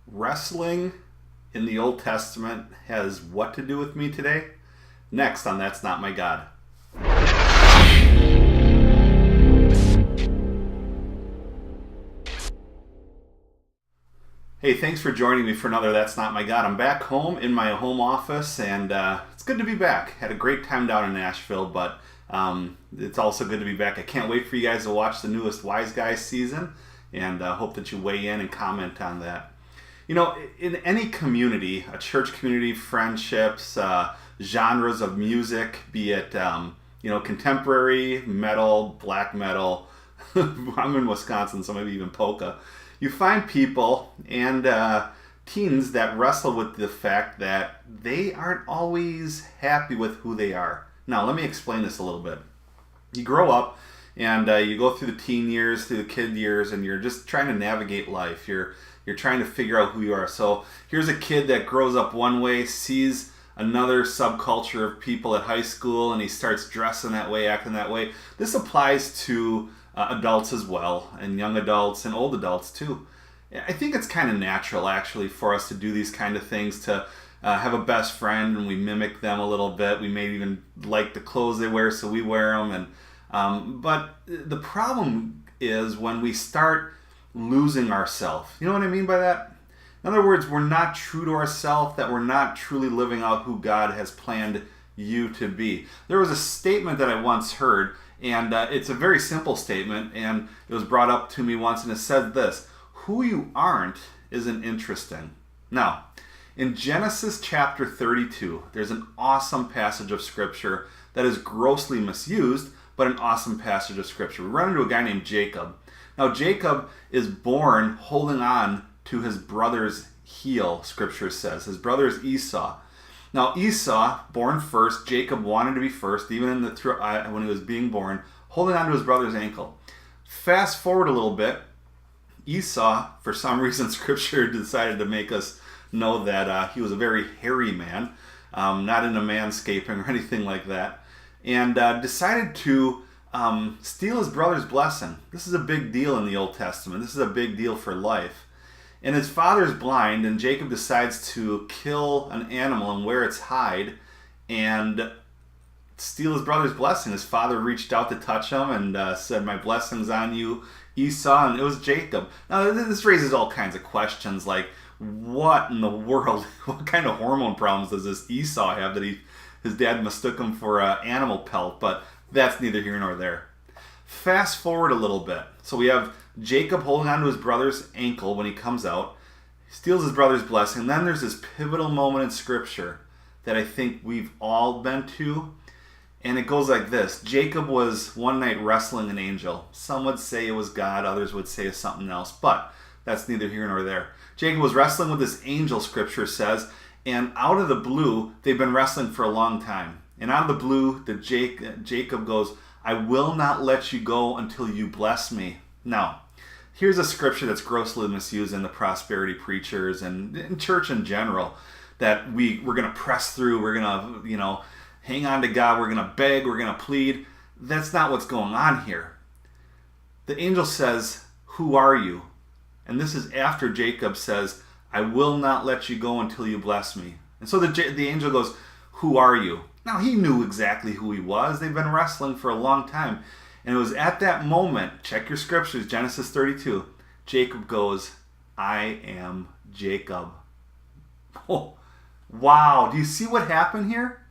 Wrestling in the Old Testament has what to do with me today? Next on That's Not My God. Hey, thanks for joining me for another That's Not My God. I'm back home in my home office, and it's good to be back. Had a great time down in Nashville, but it's also good to be back. I can't wait for you guys to watch the newest Wise Guys season, and hope that you weigh in and comment on that. You know, in any community, a church community, friendships, genres of music, be it, contemporary, metal, black metal, I'm in Wisconsin, so maybe even polka, you find people and teens that wrestle with the fact that they aren't always happy with who they are. Now, let me explain this a little bit. You grow up and you go through the teen years, through the kid years, and you're just trying to navigate life. You're trying to figure out who you are. So here's a kid that grows up one way, sees another subculture of people at high school, and he starts dressing that way, acting that way. This applies to adults as well, and young adults and old adults too. I think it's kind of natural, actually, for us to do these kind of things, to have a best friend and we mimic them a little bit. We may even like the clothes they wear, so we wear them. But the problem is when we start losing ourselves. You know what I mean by that? In other words, we're not true to ourselves, that we're not truly living out who God has planned you to be. There was a statement that I once heard, and it's a very simple statement, and it was brought up to me once, and it said this: who you aren't isn't interesting. Now, in Genesis chapter 32, there's an awesome passage of scripture that is grossly misused, but an awesome passage of scripture. We run into a guy named Jacob. Now, Jacob is born holding on to his brother's heel, scripture says. His brother is Esau. Now, Esau, born first, Jacob wanted to be first, even when he was being born, holding on to his brother's ankle. Fast forward a little bit, Esau, for some reason, scripture decided to make us know that he was a very hairy man, not into manscaping or anything like that, and decided to steal his brother's blessing. This is a big deal in the Old Testament. This is a big deal for life. And his father's blind, and Jacob decides to kill an animal and wear its hide and steal his brother's blessing. His father reached out to touch him and said, "My blessing's on you, Esau," and it was Jacob. Now, this raises all kinds of questions, like, what in the world, what kind of hormone problems does this Esau have that his dad mistook him for an animal pelt? But that's neither here nor there. Fast forward a little bit. So we have Jacob holding on to his brother's ankle when he comes out, steals his brother's blessing. And then there's this pivotal moment in scripture that I think we've all been to. And it goes like this. Jacob was one night wrestling an angel. Some would say it was God, others would say it's something else, but that's neither here nor there. Jacob was wrestling with this angel, scripture says, and out of the blue, they've been wrestling for a long time. And out of the blue, Jacob goes, "I will not let you go until you bless me." Now, here's a scripture that's grossly misused in the prosperity preachers and in church in general, that we're going to press through, we're going to, hang on to God, we're going to beg, we're going to plead. That's not what's going on here. The angel says, "Who are you?" And this is after Jacob says, "I will not let you go until you bless me." And so the angel goes, "Who are you?" Now, he knew exactly who he was. They've been wrestling for a long time. And it was at that moment, check your scriptures, Genesis 32, Jacob goes, "I am Jacob." Oh, wow. Do you see what happened here?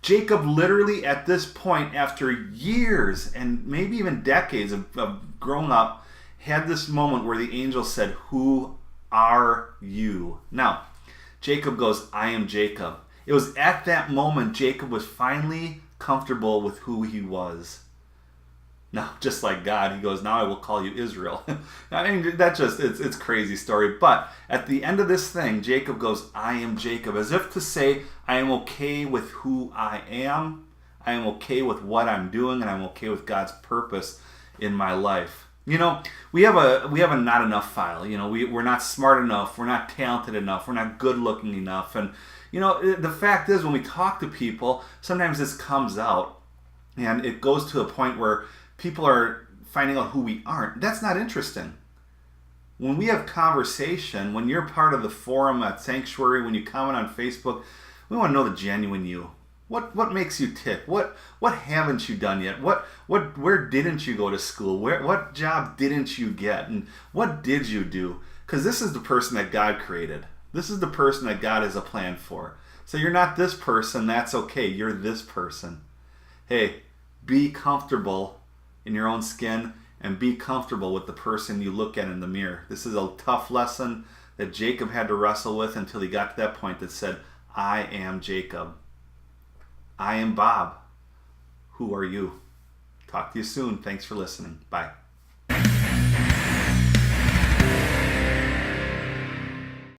Jacob literally at this point, after years and maybe even decades of growing up, had this moment where the angel said, "Who are you?" Now, Jacob goes, "I am Jacob." It was at that moment Jacob was finally comfortable with who he was. Now, just like God, he goes, "Now I will call you Israel." I mean, it's a crazy story. But at the end of this thing, Jacob goes, "I am Jacob," as if to say, I am okay with who I am. I am okay with what I'm doing, and I'm okay with God's purpose in my life. We have a not enough file. We're not smart enough. We're not talented enough. We're not good looking enough. And, the fact is, when we talk to people, sometimes this comes out and it goes to a point where people are finding out who we aren't. That's not interesting. When we have conversation, when you're part of the forum at Sanctuary, when you comment on Facebook, we want to know the genuine you. What makes you tick? What haven't you done yet? Where didn't you go to school? What job didn't you get? And what did you do? Because this is the person that God created. This is the person that God has a plan for. So you're not this person, that's okay. You're this person. Hey, be comfortable in your own skin and be comfortable with the person you look at in the mirror. This is a tough lesson that Jacob had to wrestle with until he got to that point that said, I am Jacob. I am Bob. Who are you? Talk to you soon. Thanks for listening. Bye.